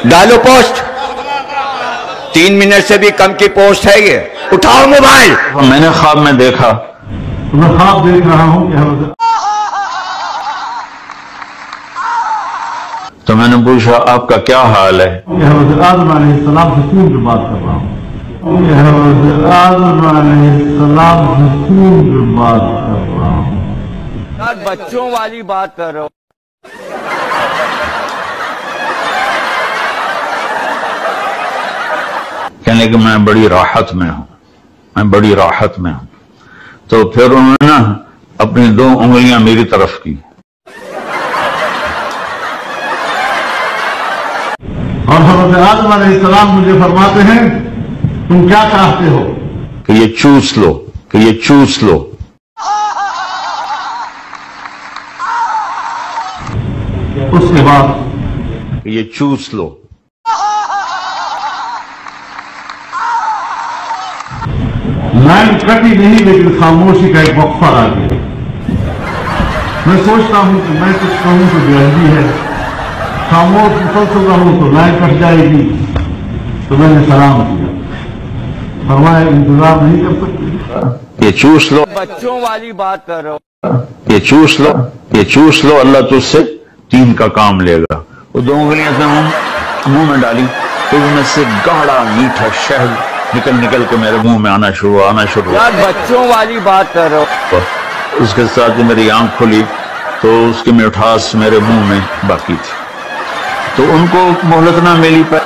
डालो post, 3 minute से भी कम की पोस्ट है ये। उठाओ मोबाइल। मैंने ख्वाब में देखा, मैं ख्वाब देख रहा हूं कि तो मैंने पूछा आपका क्या हाल है? हज़रत आदम अलैहिस्सलाम से खून की बात कर रहा हूं। हज़रत आदम अलैहिस्सलाम से खून की बात कर रहा हूं। यार बच्चों वाली बात कर रहे हो। कहने कि मैं बड़ी राहत में हूं, मैं बड़ी राहत में हूं। तो फिर उन्होंने ना अपनी 2 उंगलियां मेरी तरफ की और हज़रत आदम अलैहिस्सलाम मुझे फरमाते हैं तुम क्या चाहते हो कि ये चूस लो, कि ये चूस लो। उसके बाद कि ये चूस लो। लाइन कटी नहीं, लेकिन खामोशी का एक वक्फा आ गया। मैं सोचता हूं कि मैं कुछ कहूं तो बेअदबी है, खामोश मुसलसल रहूं तो लाइन कट जाएगी। तो मैंने सलाम किया, फरमाया इंतजार नहीं कर सकते, ये चूस लो। बच्चों वाली बात कर रहे हो। ये चूस लो, ये चूस लो, अल्लाह तुझसे 3 का काम लेगा। वो 2 उंगलियां से मुंह में डाली तो उनमें से गाढ़ा मीठा शहद निकल के मेरे मुंह में आना शुरू। यार बच्चों वाली बात कर रहे हो। उसके साथ ही मेरी आंख खुली तो उसकी मिठास मेरे मुंह में बाकी थी। तो उनको मोहलत ना मिली पर